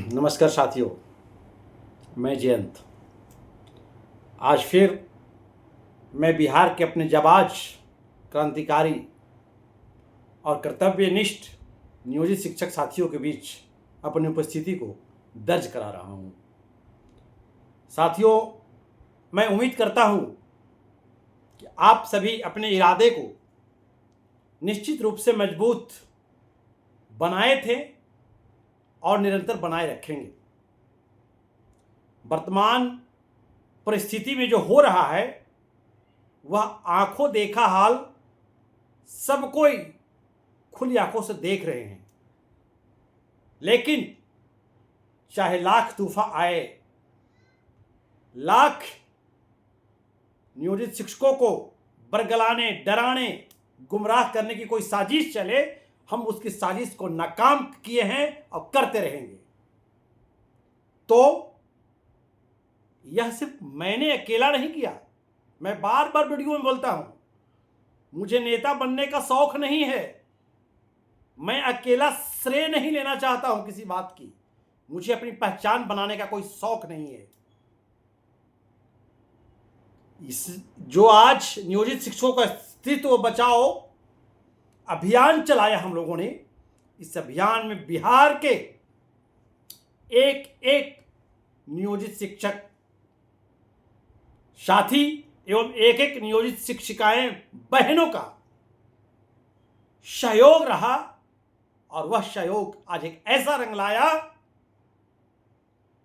नमस्कार साथियों, मैं जयंत। आज फिर मैं बिहार के अपने जाबाज क्रांतिकारी और कर्तव्यनिष्ठ नियोजित शिक्षक साथियों के बीच अपनी उपस्थिति को दर्ज करा रहा हूं। साथियों, मैं उम्मीद करता हूं कि आप सभी अपने इरादे को निश्चित रूप से मजबूत बनाए थे और निरंतर बनाए रखेंगे। वर्तमान परिस्थिति में जो हो रहा है वह आंखों देखा हाल सब कोई खुली आंखों से देख रहे हैं। लेकिन चाहे लाख तूफान आए, लाख नियोजित शिक्षकों को बरगलाने, डराने, गुमराह करने की कोई साजिश चले, हम उसकी साजिश को नाकाम किए हैं और करते रहेंगे। तो यह सिर्फ मैंने अकेला नहीं किया। मैं बार बार वीडियो में बोलता हूं, मुझे नेता बनने का शौक नहीं है। मैं अकेला श्रेय नहीं लेना चाहता हूं किसी बात की। मुझे अपनी पहचान बनाने का कोई शौक नहीं है। जो आज नियोजित शिक्षकों का अस्तित्व बचाओ अभियान चलाया हम लोगों ने, इस अभियान में बिहार के एक एक नियोजित शिक्षक साथी एवं एक एक नियोजित शिक्षिकाएं बहनों का सहयोग रहा और वह सहयोग आज एक ऐसा रंग लाया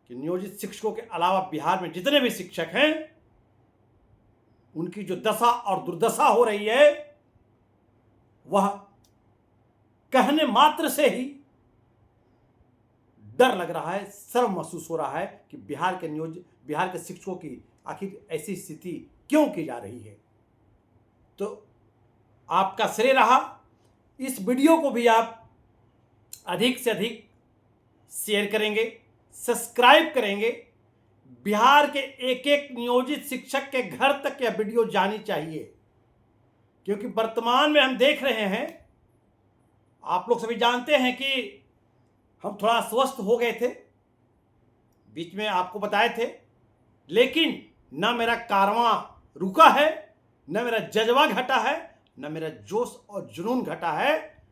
कि नियोजित शिक्षकों के अलावा बिहार में जितने भी शिक्षक हैं उनकी जो दशा और दुर्दशा हो रही है वह कहने मात्र से ही डर लग रहा है, शर्म महसूस हो रहा है कि बिहार के शिक्षकों की आखिर ऐसी स्थिति क्यों की जा रही है। तो आपका श्रेय रहा। इस वीडियो को भी आप अधिक से अधिक शेयर करेंगे, सब्सक्राइब करेंगे। बिहार के एक एक नियोजित शिक्षक के घर तक यह वीडियो जानी चाहिए, क्योंकि वर्तमान में हम देख रहे हैं, आप लोग सभी जानते हैं कि हम थोड़ा अस्वस्थ हो गए थे, बीच में आपको बताए थे, लेकिन न मेरा कारवां रुका है, न मेरा जज्बा घटा है, न मेरा जोश और जुनून घटा है।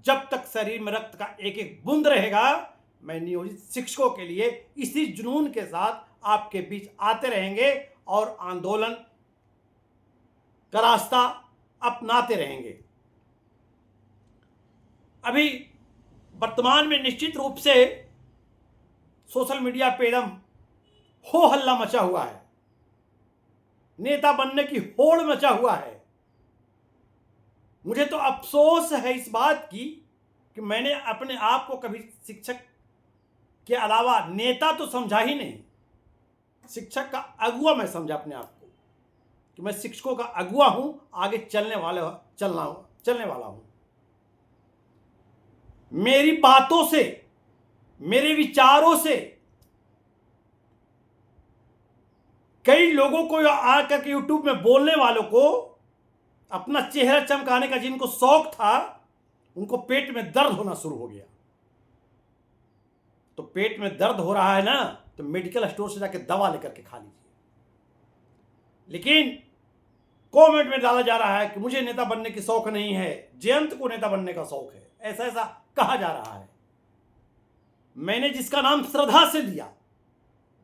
जब तक शरीर में रक्त का एक एक बूंद रहेगा, मैं नियोजित शिक्षकों के लिए इसी जुनून के साथ आपके बीच आते रहेंगे और आंदोलन का रास्ता अपनाते रहेंगे। अभी वर्तमान में निश्चित रूप से सोशल मीडिया पे एकदम हो हल्ला मचा हुआ है, नेता बनने की होड़ मचा हुआ है। मुझे तो अफसोस है इस बात की कि मैंने अपने आप को कभी शिक्षक के अलावा नेता तो समझा ही नहीं। शिक्षक का अगुआ मैं समझा अपने आप को कि मैं शिक्षकों का अगुआ हूं, आगे चलने वाला हूं। मेरी बातों से, मेरे विचारों से कई लोगों को आकर के यूट्यूब में बोलने वालों को अपना चेहरा चमकाने का जिनको शौक था, उनको पेट में दर्द होना शुरू हो गया। तो पेट में दर्द हो रहा है ना, तो मेडिकल स्टोर से जाके दवा लेकर के खा लीजिए। लेकिन कमेंट में डाला जा रहा है कि मुझे नेता बनने की शौक नहीं है, जयंत को नेता बनने का शौक है, ऐसा ऐसा कहा जा रहा है। मैंने जिसका नाम श्रद्धा से लिया,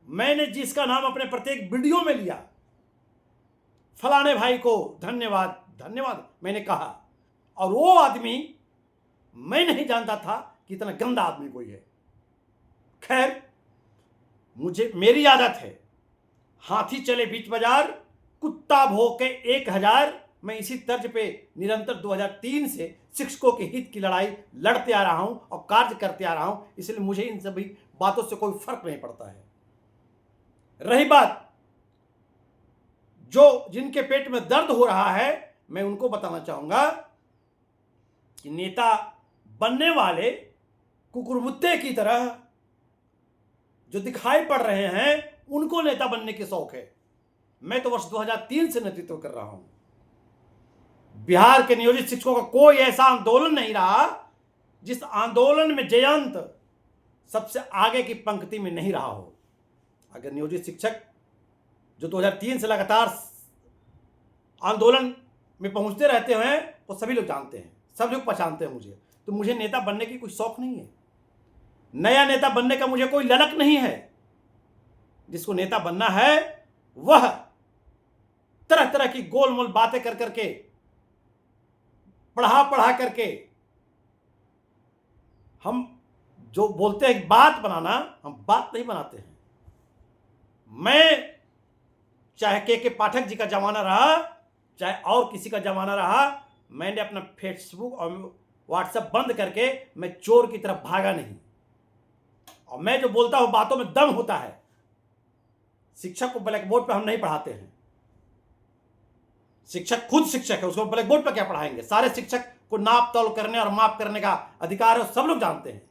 मैंने जिसका नाम अपने प्रत्येक वीडियो में लिया, फलाने भाई को धन्यवाद धन्यवाद मैंने कहा, और वो आदमी मैं नहीं जानता था कि इतना गंदा आदमी कोई है। खैर, मेरी आदत है, हाथी चले बीच बाजार, कुत्ता भौंके 1000। मैं इसी तर्ज पे निरंतर 2003 से शिक्षकों के हित की लड़ाई लड़ते आ रहा हूं और कार्य करते आ रहा हूं, इसलिए मुझे इन सभी बातों से कोई फर्क नहीं पड़ता है। रही बात जिनके पेट में दर्द हो रहा है, मैं उनको बताना चाहूंगा कि नेता बनने वाले कुकुरमुत्ते की तरह जो दिखाई पड़ रहे हैं, उनको नेता बनने की शौक है। मैं तो वर्ष 2003 से नेतृत्व कर रहा हूं। बिहार के नियोजित शिक्षकों का कोई ऐसा आंदोलन नहीं रहा जिस आंदोलन में जयंत सबसे आगे की पंक्ति में नहीं रहा हो। अगर नियोजित शिक्षक जो 2003 से लगातार आंदोलन में पहुंचते रहते हैं वो सभी लोग जानते हैं, सब लोग पहचानते हैं मुझे। तो मुझे नेता बनने की कोई शौक नहीं है, नया नेता बनने का मुझे कोई ललक नहीं है। जिसको नेता बनना है वह तरह तरह की गोलमोल बातें कर करके, पढ़ा करके, हम जो बोलते हैं बात बनाना, हम बात नहीं बनाते हैं। मैं चाहे के पाठक जी का जमाना रहा, चाहे और किसी का जमाना रहा, मैंने अपना फेसबुक और व्हाट्सएप बंद करके मैं चोर की तरफ भागा नहीं। और मैं जो बोलता हूं बातों में दम होता है। शिक्षक को ब्लैक बोर्ड पर हम नहीं पढ़ाते हैं, शिक्षक खुद शिक्षक है, उसको ब्लैक बोर्ड पर क्या पढ़ाएंगे। सारे शिक्षक को नाप तौल करने और माप करने का अधिकार है, सब लोग जानते हैं।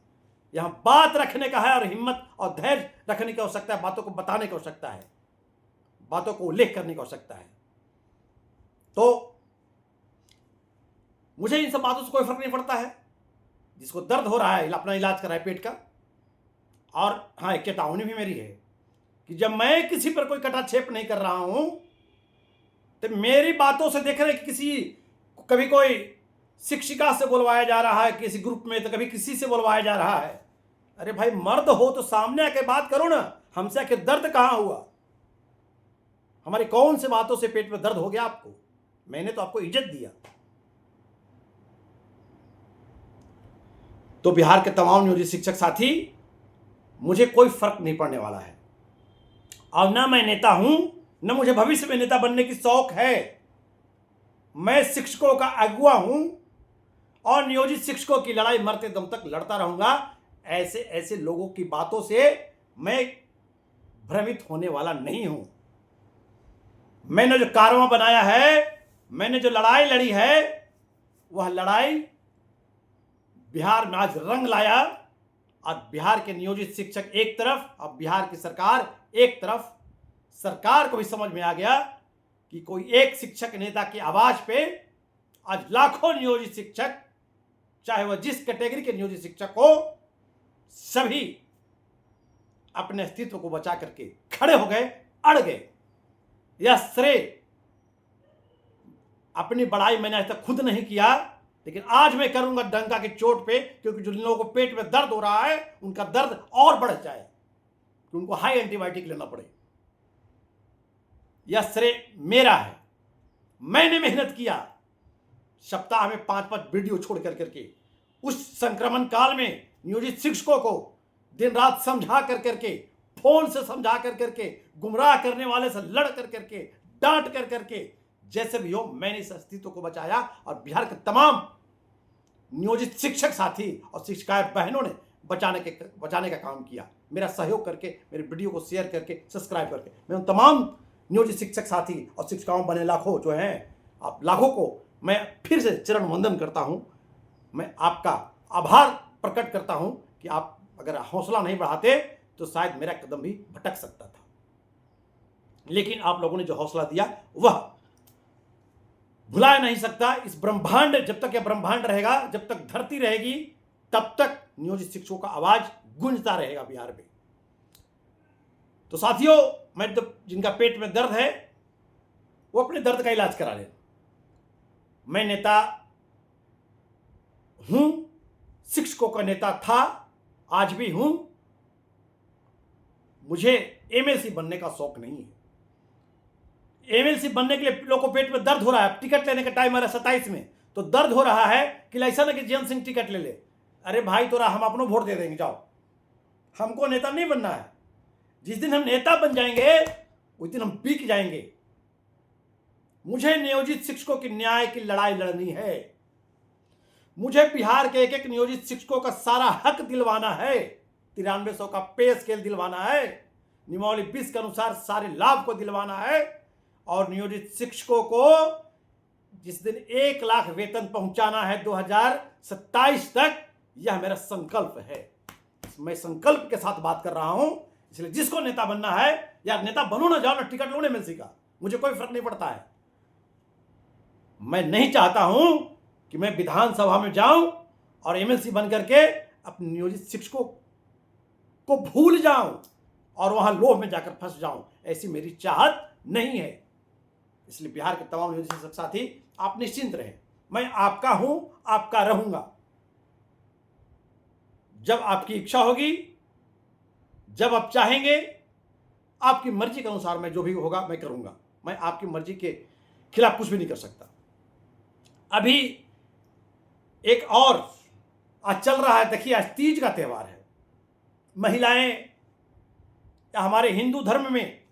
यहां बात रखने का है और हिम्मत और धैर्य रखने की आवश्यकता है, बातों को बताने की आवश्यकता है, बातों को उल्लेख करने की आवश्यकता है। तो मुझे इन सब बातों से कोई फर्क नहीं पड़ता है। जिसको दर्द हो रहा है अपना इलाज कराए पेट का। और हाँ, एक चेतावनी भी मेरी है कि जब मैं किसी पर कोई कटाक्षेप नहीं कर रहा हूं तो मेरी बातों से देख रहे कि कभी कोई शिक्षिका से बुलवाया जा रहा है किसी ग्रुप में, तो कभी किसी से बुलवाया जा रहा है। अरे भाई, मर्द हो तो सामने आके बात करो ना, हमसे आखिर दर्द कहां हुआ? हमारी कौन से बातों से पेट में दर्द हो गया आपको? मैंने तो आपको इज्जत दिया। तो बिहार के तमाम नियोजित शिक्षक साथी, मुझे कोई फर्क नहीं पड़ने वाला है। और ना मैं नेता हूं, न मुझे भविष्य में नेता बनने की शौक है। मैं शिक्षकों का अगुवा हूं और नियोजित शिक्षकों की लड़ाई मरते दम तक लड़ता रहूंगा। ऐसे ऐसे लोगों की बातों से मैं भ्रमित होने वाला नहीं हूं। मैंने जो कारवां बनाया है, मैंने जो लड़ाई लड़ी है, वह लड़ाई बिहार में आज रंग लाया। और बिहार के नियोजित शिक्षक एक तरफ और बिहार की सरकार एक तरफ। सरकार को भी समझ में आ गया कि कोई एक शिक्षक नेता की आवाज पे आज लाखों नियोजित शिक्षक, चाहे वह जिस कैटेगरी के नियोजित शिक्षक हो, सभी अपने अस्तित्व को बचा करके खड़े हो गए, अड़ गए। यह श्रेय अपनी बड़ाई मैंने आज तक खुद नहीं किया, लेकिन आज मैं करूंगा डंका की चोट पे, क्योंकि जो लोगों को पेट में दर्द हो रहा है उनका दर्द और बढ़ जाए, कि उनको हाई एंटीबायोटिक लेना पड़े। यह श्रेय मेरा है। मैंने मेहनत किया, सप्ताह में 5-5 वीडियो छोड़ करके उस संक्रमण काल में नियोजित शिक्षकों को दिन रात समझा करके, फोन से समझा करके, गुमराह करने वाले से लड़ करके, डांट करके, जैसे भी हो मैंने इस अस्तित्व को बचाया। और बिहार के तमाम नियोजित शिक्षक साथी और शिक्षिकाएं बहनों ने बचाने का काम किया। मेरा सहयोग करके, मेरे वीडियो को शेयर करके, सब्सक्राइब करके। मैं उन तमाम नियोजित शिक्षक साथी और शिक्षिकाओं बने लाखों जो हैं, आप लाखों को मैं फिर से चरण वंदन करता हूं। मैं आपका आभार प्रकट करता हूं कि आप अगर हौसला नहीं बढ़ाते तो शायद मेरा कदम भी भटक सकता था। लेकिन आप लोगों ने जो हौसला दिया वह भुला नहीं सकता। इस ब्रह्मांड, जब तक यह ब्रह्मांड रहेगा, जब तक धरती रहेगी, तब तक नियोजित शिक्षकों का आवाज गूंजता रहेगा बिहार में। तो साथियों, मैं तो जिनका पेट में दर्द है वो अपने दर्द का इलाज करा ले। मैं नेता हूं, शिक्षकों का नेता था, आज भी हूं। मुझे एमएलसी बनने का शौक नहीं है। एमएलसी बनने के लिए लोगों को पेट में दर्द हो रहा है। टिकट लेने का टाइम आ रहा है 27 में, तो दर्द हो रहा है कि ऐसा ना कि जयंत सिंह टिकट ले ले। अरे भाई, तोरा हम अपनों वोट दे देंगे, जाओ। हमको नेता नहीं बनना है। जिस दिन हम नेता बन जाएंगे उस दिन हम बिक जाएंगे। मुझे नियोजित शिक्षकों की न्याय की लड़ाई लड़नी है। मुझे बिहार के एक नियोजित शिक्षकों का सारा हक दिलवाना है। 9300 का पे स्केल दिलवाना है। नियमावली 20 के अनुसार सारे लाभ को दिलवाना है। और नियोजित शिक्षकों को जिस दिन 1 लाख वेतन पहुंचाना है 2027 तक, यह मेरा संकल्प है। मैं संकल्प के साथ बात कर रहा हूं। इसलिए जिसको नेता बनना है, यार नेता बनो ना, जाओ ना, टिकट लो एमएलसी का, मुझे कोई फर्क नहीं पड़ता है। मैं नहीं चाहता हूं कि मैं विधानसभा में जाऊं और एमएलसी बन करके अपने नियोजित शिक्षकों को भूल जाऊं और वहां लोभ में जाकर फंस जाऊं, ऐसी मेरी चाहत नहीं है। इसलिए बिहार के तमाम नियोजित शिक्षक साथी, आप निश्चिंत रहें, मैं आपका हूं, आपका रहूंगा। जब आपकी इच्छा होगी, जब आप चाहेंगे, आपकी मर्जी के अनुसार मैं जो भी होगा मैं करूंगा। मैं आपकी मर्जी के खिलाफ कुछ भी नहीं कर सकता। अभी एक और आज चल रहा है, देखिए आज तीज का त्यौहार है। महिलाएं, हमारे हिंदू धर्म में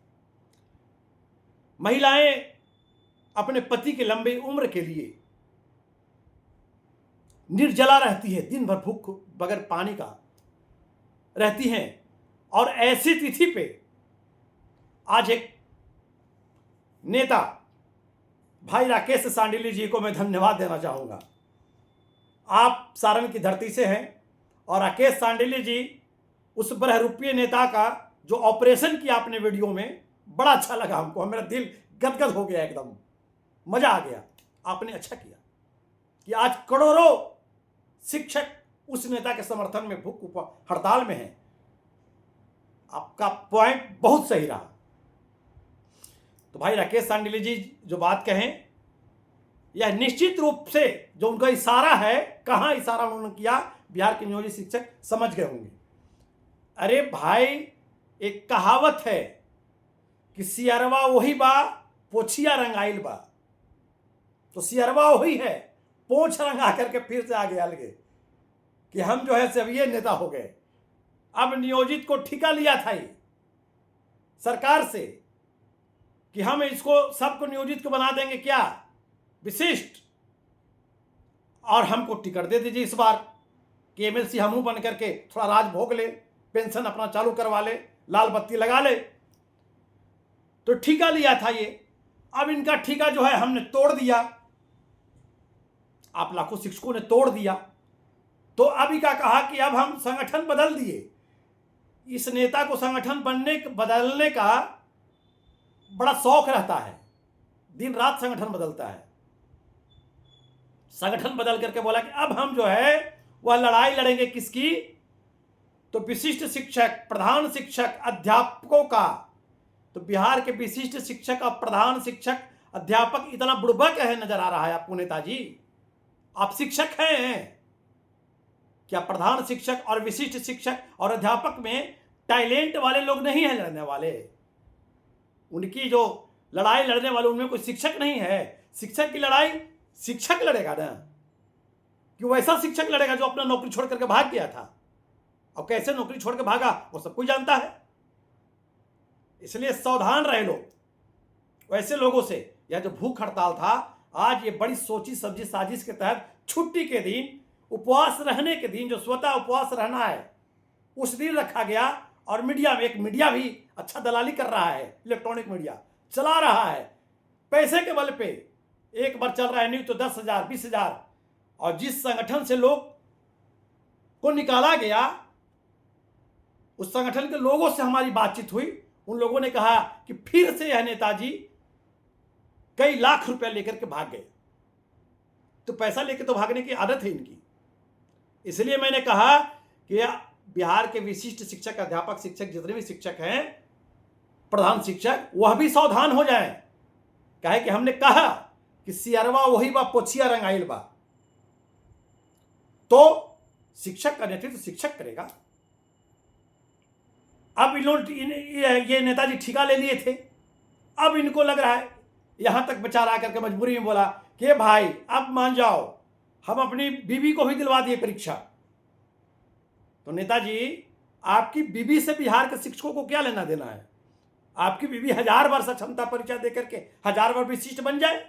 महिलाएं अपने पति के लंबे उम्र के लिए निर्जला रहती है, दिन भर भूख बगैर पानी का रहती हैं। और ऐसी तिथि पे आज एक नेता भाई राकेश सांडिल्य जी को मैं धन्यवाद देना चाहूँगा। आप सारण की धरती से हैं और राकेश सांडिल्य जी उस बहरूपीय नेता का जो ऑपरेशन किया आपने वीडियो में, बड़ा अच्छा लगा हमको, मेरा दिल गदगद हो गया, एकदम मजा आ गया। आपने अच्छा किया कि आज करोड़ों शिक्षक उस नेता के समर्थन में भूख हड़ताल में हैं। आपका पॉइंट बहुत सही रहा। तो भाई राकेश सांडिल्य जी जो बात कहें, यह निश्चित रूप से जो उनका इशारा है, कहाँ इशारा उन्होंने किया, बिहार के नियोजित शिक्षक समझ गए होंगे। अरे भाई, एक कहावत है कि सियरवा वही बा, पोछिया रंगाइल बा। तो सियरवा वही है, पोछ रंगा करके फिर से आगे अलगे कि हम जो है सब ये नेता हो गए। अब नियोजित को ठिका लिया था ये सरकार से कि हम इसको सबको नियोजित को बना देंगे क्या विशिष्ट, और हमको टिकट दे दीजिए इस बार कि एमएलसी हमू बन करके थोड़ा राज भोग ले, पेंशन अपना चालू करवा ले, लाल बत्ती लगा ले। तो ठिका लिया था ये। अब इनका ठिका जो है हमने तोड़ दिया, आप लाखों शिक्षकों ने तोड़ दिया। तो अभी क्या कहा कि अब हम संगठन बदल दिए। इस नेता को संगठन बदलने का बड़ा शौक रहता है, दिन रात संगठन बदलता है। संगठन बदल करके बोला कि अब हम जो है वह लड़ाई लड़ेंगे किसकी, तो विशिष्ट शिक्षक, प्रधान शिक्षक, अध्यापकों का। तो बिहार के विशिष्ट शिक्षक और प्रधान शिक्षक, अध्यापक इतना बुड़बक है नजर आ रहा है आपको नेताजी। आप शिक्षक हैं क्या? प्रधान शिक्षक और विशिष्ट शिक्षक और अध्यापक में टैलेंट वाले लोग नहीं है लड़ने वाले। उनकी जो लड़ाई लड़ने वाले उनमें कोई शिक्षक नहीं है। शिक्षक की लड़ाई शिक्षक लड़ेगा ना, कि वैसा शिक्षक लड़ेगा जो अपना नौकरी छोड़ करके भाग गया था। और कैसे नौकरी छोड़ के भागा वो सब कोई जानता है। इसलिए सावधान रहे लोग वैसे लोगों से। यह जो भूख हड़ताल था, आज ये बड़ी सोची समझी साजिश के तहत छुट्टी के दिन, उपवास रहने के दिन, जो स्वतः उपवास रहना है उस दिन रखा गया। और मीडिया में, एक मीडिया भी अच्छा दलाली कर रहा है, इलेक्ट्रॉनिक मीडिया चला रहा है पैसे के बल पे। एक बार चल रहा है न्यूज तो 10,000 20,000। और जिस संगठन से लोग को निकाला गया, उस संगठन के लोगों से हमारी बातचीत हुई। उन लोगों ने कहा कि फिर से यह नेताजी कई लाख रुपया लेकर के भाग गए। तो पैसा लेकर तो भागने की आदत है इनकी। इसलिए मैंने कहा कि बिहार के विशिष्ट शिक्षक, अध्यापक, शिक्षक, जितने भी शिक्षक हैं, प्रधान शिक्षक, वह भी सावधान हो जाएं। कहे कि हमने कहा कि सियरवा वही बा, पोछिया रंगाइल बा। तो शिक्षक का नेतृत्व शिक्षक करेगा। अब ये नेताजी ठिका ले लिए थे। अब इनको लग रहा है, यहां तक बेचारा आकर के मजबूरी में बोला कि भाई अब मान जाओ, हम अपनी बीबी को भी दिलवा दिए परीक्षा। तो नेताजी, आपकी बीबी से बिहार के शिक्षकों को क्या लेना देना है? आपकी बीबी 1000 वर्ष क्षमता परीक्षा देकर के 1000 वर्ष विशिष्ट बन जाए?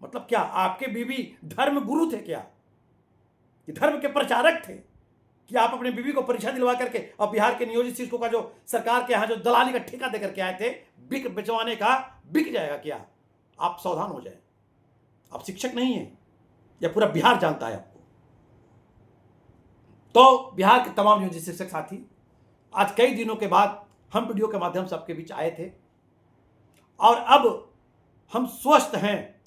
मतलब क्या आपके बीबी धर्म गुरु थे क्या, कि धर्म के प्रचारक थे, कि आप अपने बीबी को परीक्षा दिलवा करके और बिहार के नियोजित शिक्षकों का जो सरकार के यहाँ जो दलाली का ठेका देकर के आए थे बिक बिचवाने का, बिक जाएगा क्या? आप सावधान हो जाए। आप शिक्षक नहीं है, यह पूरा बिहार जानता है आपको। तो बिहार के तमाम नियोजित शिक्षक साथी, आज कई दिनों के बाद हम वीडियो के माध्यम से आपके बीच आए थे और अब हम स्वस्थ हैं,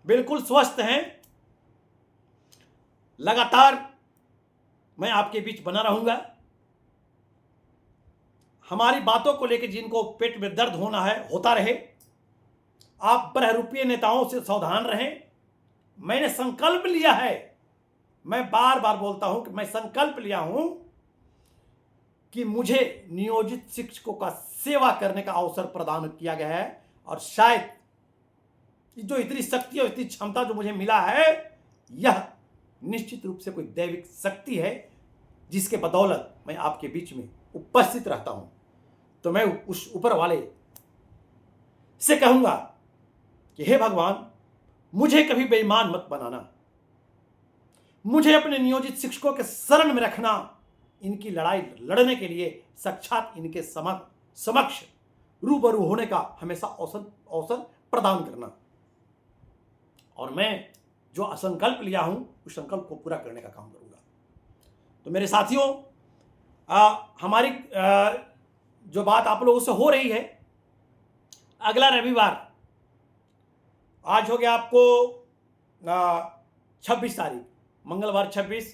बिल्कुल स्वस्थ हैं। लगातार मैं आपके बीच बना रहूंगा। हमारी बातों को लेकर जिनको पेट में दर्द होना है होता रहे। आप बहरूपीय नेताओं से सावधान रहें। मैंने संकल्प लिया है, मैं बार बार बोलता हूं कि मैं संकल्प लिया हूं कि मुझे नियोजित शिक्षकों का सेवा करने का अवसर प्रदान किया गया है, और शायद जो इतनी शक्ति और इतनी क्षमता जो मुझे मिला है, यह निश्चित रूप से कोई दैविक शक्ति है जिसके बदौलत मैं आपके बीच में उपस्थित रहता हूं। तो मैं उस ऊपर वाले से कहूंगा कि हे भगवान, मुझे कभी बेईमान मत बनाना, मुझे अपने नियोजित शिक्षकों के शरण में रखना, इनकी लड़ाई लड़ने के लिए साक्षात इनके समक्ष रूबरू होने का हमेशा अवसर प्रदान करना, और मैं जो संकल्प लिया हूं उस संकल्प को पूरा करने का काम करूंगा। तो मेरे साथियों, हमारी जो बात आप लोगों से हो रही है, अगला रविवार, आज हो गया आपको 26 तारीख, मंगलवार 26,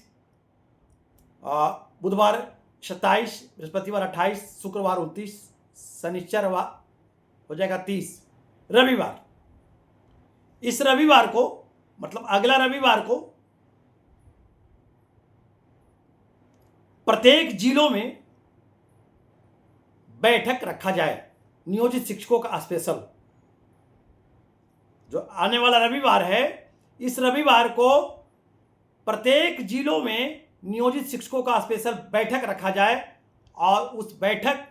बुधवार 27, बृहस्पतिवार 28, शुक्रवार 29, शनिचर हो जाएगा 30, रविवार। इस रविवार को, मतलब अगला रविवार को, प्रत्येक जिलों में बैठक रखा जाए नियोजित शिक्षकों का स्पेशल। जो आने वाला रविवार है, इस रविवार को प्रत्येक जिलों में नियोजित शिक्षकों का स्पेशल बैठक रखा जाए, और उस बैठक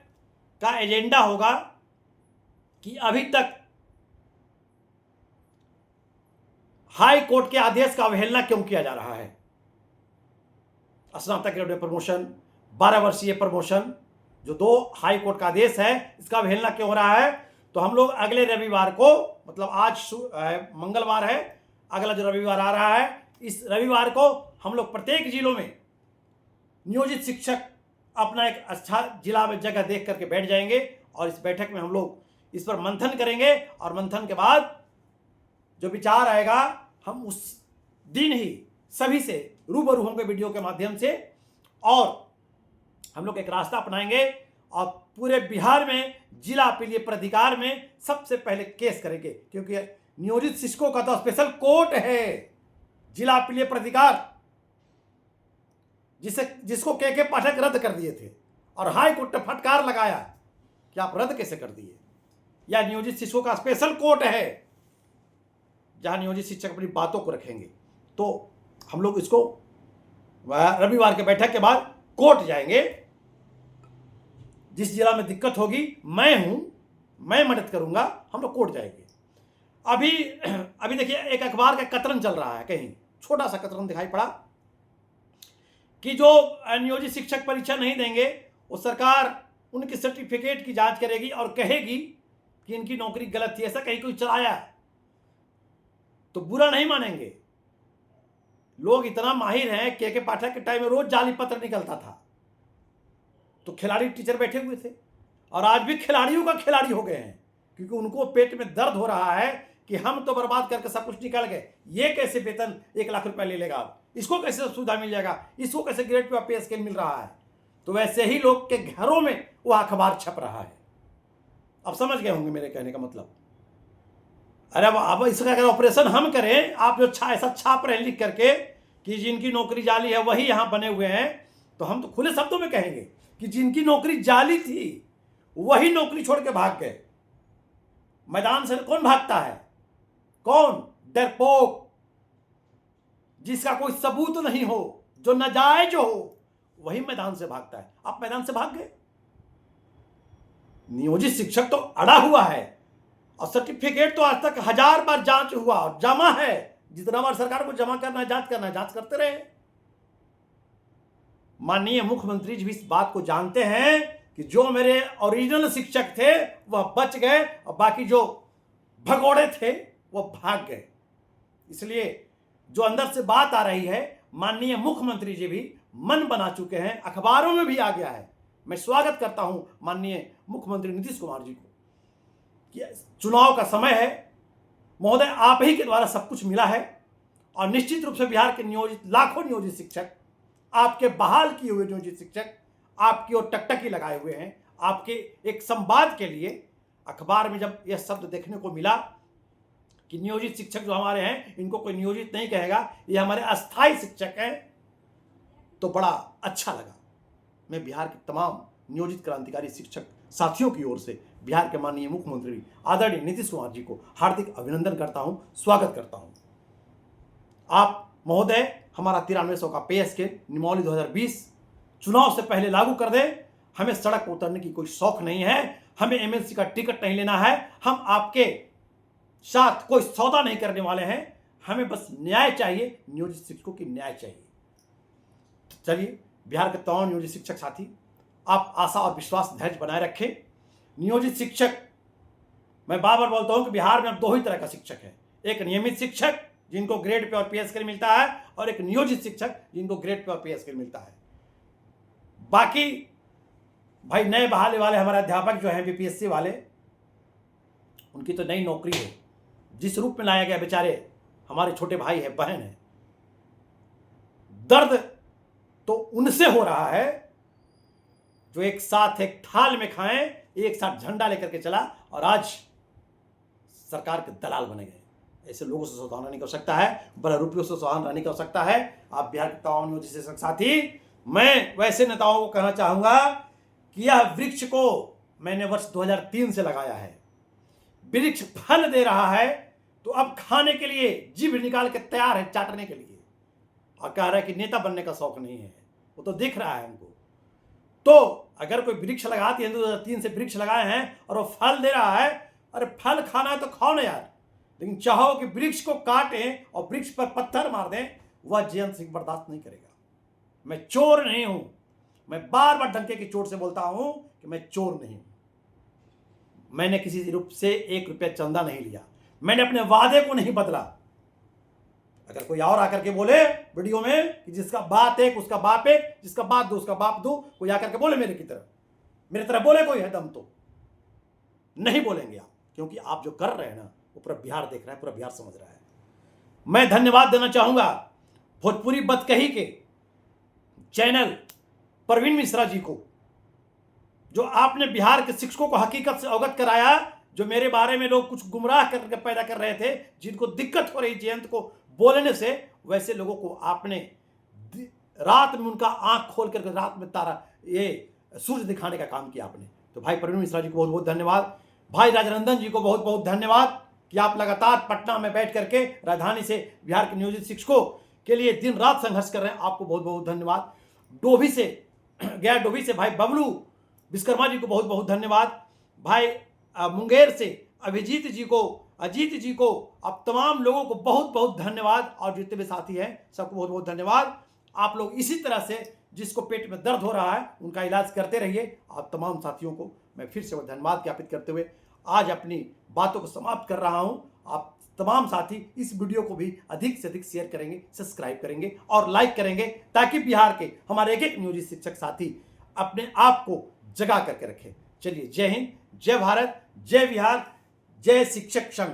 का एजेंडा होगा कि अभी तक हाई कोर्ट के आदेश का अवहेलना क्यों किया जा रहा है। स्नातक ग्रेड में प्रमोशन, 12 वर्षीय प्रमोशन, जो 2 हाई कोर्ट का आदेश है, इसका अवहेलना क्यों हो रहा है। तो हम लोग अगले रविवार को, मतलब आज मंगलवार है, अगला जो रविवार आ रहा है, इस रविवार को हम लोग प्रत्येक जिलों में नियोजित शिक्षक अपना एक अच्छा जिला में जगह देख करके बैठ जाएंगे, और इस बैठक में हम लोग इस पर मंथन करेंगे, और मंथन के बाद जो विचार आएगा, हम उस दिन ही सभी से रूबरू होंगे वीडियो के माध्यम से, और हम लोग एक रास्ता अपनाएंगे, और पूरे बिहार में जिला अपीलीय प्राधिकार में सबसे पहले केस करेंगे, क्योंकि नियोजित शिक्षकों का तो स्पेशल कोर्ट है, जिला अपीलीय प्राधिकार, जिसको के पाठक रद्द कर दिए थे, और हाई कोर्ट ने फटकार लगाया कि आप रद्द कैसे कर दिए। यह नियोजित शिक्षकों का स्पेशल कोर्ट है, जहां नियोजित शिक्षक अपनी बातों को रखेंगे। तो हम लोग इसको रविवार के बैठक के बाद कोर्ट जाएंगे। जिस जिला में दिक्कत होगी, मैं मदद करूंगा, हम लोग कोर्ट जाएंगे। अभी देखिए, एक अखबार का कतरन चल रहा है, कहीं छोटा सा कतरन दिखाई पड़ा कि जो नियोजित शिक्षक परीक्षा नहीं देंगे, वो सरकार उनके सर्टिफिकेट की जांच करेगी और कहेगी कि इनकी नौकरी गलत थी। ऐसा कहीं कोई चलाया तो बुरा नहीं मानेंगे। लोग इतना माहिर हैं, के पाठक के टाइम में रोज जाली पत्र निकलता था, तो खिलाड़ी टीचर बैठे हुए थे, और आज भी खिलाड़ियों का खिलाड़ी हो गए हैं, क्योंकि उनको पेट में दर्द हो रहा है कि हम तो बर्बाद करके सब कुछ निकाल गए, ये कैसे वेतन 1 लाख रुपया ले लेगा, इसको कैसे सुविधा मिल जाएगा, इसको कैसे ग्रेड पे स्केल मिल रहा है। तो वैसे ही लोग के घरों में वो अखबार छप रहा है। अब समझ गए होंगे मेरे कहने का मतलब। अरे अब इसका अगर ऑपरेशन हम करें, आप जो ऐसा छाप रहे हैं लिख करके कि जिनकी नौकरी जाली है वही यहाँ बने हुए हैं, तो हम तो खुले शब्दों में कहेंगे कि जिनकी नौकरी जाली थी वही नौकरी छोड़ के भाग गए। मैदान से कौन भागता है? कौन? डरपोक, जिसका कोई सबूत नहीं हो, जो नाजायज हो, वही मैदान से भागता है। आप मैदान से भाग गए। नियोजित शिक्षक तो अड़ा हुआ है, और सर्टिफिकेट तो आज तक 1000 बार जांच हुआ और जमा है। जितना बार सरकार को जमा करना है, जांच करना है, जांच करते रहे। माननीय मुख्यमंत्री जी भी इस बात को जानते हैं कि जो मेरे ओरिजिनल शिक्षक थे वह बच गए, और बाकी जो भगोड़े थे वो भाग गए। इसलिए जो अंदर से बात आ रही है, माननीय मुख्यमंत्री जी भी मन बना चुके हैं, अखबारों में भी आ गया है। मैं स्वागत करता हूं माननीय मुख्यमंत्री नीतीश कुमार जी को कि चुनाव का समय है महोदय, आप ही के द्वारा सब कुछ मिला है, और निश्चित रूप से बिहार के नियोजित लाखों नियोजित शिक्षक, आपके बहाल किए हुए नियोजित शिक्षक आपकी ओर टकटकी लगाए हुए हैं, आपके एक संवाद के लिए अखबार में जब यह शब्द देखने को मिला कि नियोजित शिक्षक जो हमारे हैं, इनको कोई नियोजित नहीं कहेगा, ये हमारे अस्थायी शिक्षक हैं, तो बड़ा अच्छा लगा। मैं बिहार के तमाम नियोजित क्रांतिकारी शिक्षक साथियों की ओर से बिहार के माननीय मुख्यमंत्री आदरणीय नीतीश कुमार जी को हार्दिक अभिनंदन करता हूं, स्वागत करता हूं। आप महोदय हमारा 9300 का पे स्केल नियमावली 2020 चुनाव से पहले लागू कर दें। हमें सड़क पर उतरने की कोई शौक नहीं है, हमें एमएलसी का टिकट नहीं लेना है, हम आपके साथ कोई सौदा नहीं करने वाले हैं, हमें बस न्याय चाहिए, नियोजित शिक्षकों की न्याय चाहिए। तो चलिए, बिहार के तमाम नियोजित शिक्षक साथी, आप आशा और विश्वास धैर्य बनाए रखें। नियोजित शिक्षक, मैं बार बार बोलता हूं कि बिहार में अब दो ही तरह का शिक्षक है, एक नियमित शिक्षक जिनको ग्रेड पे और पे स्केल मिलता है, और एक नियोजित शिक्षक जिनको ग्रेड पे और पे स्केल मिलता है। बाकी भाई नए बहाली वाले हमारे अध्यापक जो हैं बीपीएससी वाले, उनकी तो नई नौकरी है, जिस रूप में लाया गया, बेचारे हमारे छोटे भाई है, बहन है, दर्द तो उनसे हो रहा है जो एक साथ एक थाल में खाएं, एक साथ झंडा लेकर के चला और आज सरकार के दलाल बने गए। ऐसे लोगों से सावधान रहने की आवश्यकता है, बड़े रुपयों से सावधान रहने की आवश्यकता है। आप बिहार के तमाम नियोजित शिक्षक साथी, मैं वैसे नेताओं को कहना चाहूंगा कि यह वृक्ष को मैंने वर्ष 2003 से लगाया है, वृक्ष फल दे रहा है, तो अब खाने के लिए जीभ निकाल के तैयार है, चाटने के लिए, और कह रहा है कि नेता बनने का शौक नहीं है। वो तो दिख रहा है हमको। तो अगर कोई वृक्ष लगाती है, 2003 से वृक्ष लगाए हैं और वो फल दे रहा है, अरे फल खाना है तो खाओ ना यार, लेकिन चाहो कि वृक्ष को काटें और वृक्ष पर पत्थर मार दें, वह जयंत सिंह बर्दाश्त नहीं करेगा। मैं चोर नहीं हूं, मैं बार बार डंके की चोट से बोलता हूं कि मैं चोर नहीं हूं। मैंने किसी रूप से 1 रुपया चंदा नहीं लिया, मैंने अपने वादे को नहीं बदला। अगर कोई और आकर के बोले वीडियो में कि जिसका बात एक उसका बाप एक, जिसका बात दो उसका बाप दो, कोई आकर के बोले मेरे तरह बोले, कोई है दम तो नहीं बोलेंगे आप, क्योंकि आप जो कर रहे हैं ना, वो पूरा बिहार देख रहा है, पूरा बिहार समझ रहा है। मैं धन्यवाद देना चाहूंगा भोजपुरी बतकही के चैनल परवीन मिश्रा जी को, जो आपने बिहार के शिक्षकों को हकीकत से अवगत कराया। जो मेरे बारे में लोग कुछ गुमराह करके पैदा कर रहे थे, जिनको दिक्कत हो रही जयंत को बोलने से, वैसे लोगों को आपने रात में उनका आंख खोल करके रात में तारा ये सूर्य दिखाने का काम किया आपने। तो भाई परवीन मिश्रा जी को बहुत बहुत धन्यवाद। भाई राजनंदन जी को बहुत बहुत धन्यवाद कि आप लगातार पटना में बैठ करके राजधानी से बिहार के नियोजित शिक्षकों के लिए दिन रात संघर्ष कर रहे हैं, आपको बहुत बहुत धन्यवाद। डोभी से भाई बबलू विश्वकर्मा जी को बहुत बहुत धन्यवाद। भाई मुंगेर से अभिजीत जी को, अजीत जी को, आप तमाम लोगों को बहुत बहुत धन्यवाद, और जितने भी साथी हैं सबको बहुत बहुत धन्यवाद। आप लोग इसी तरह से जिसको पेट में दर्द हो रहा है उनका इलाज करते रहिए। आप तमाम साथियों को मैं फिर से धन्यवाद ज्ञापित करते हुए आज अपनी बातों को समाप्त कर रहा हूं। आप तमाम साथी इस वीडियो को भी अधिक से अधिक शेयर करेंगे, सब्सक्राइब करेंगे और लाइक करेंगे, ताकि बिहार के हमारे एक एक नियोजित शिक्षक साथी अपने आप को जगा करके रखें। चलिए, जय हिंद, जय भारत, जय बिहार, जय शिक्षक संघ।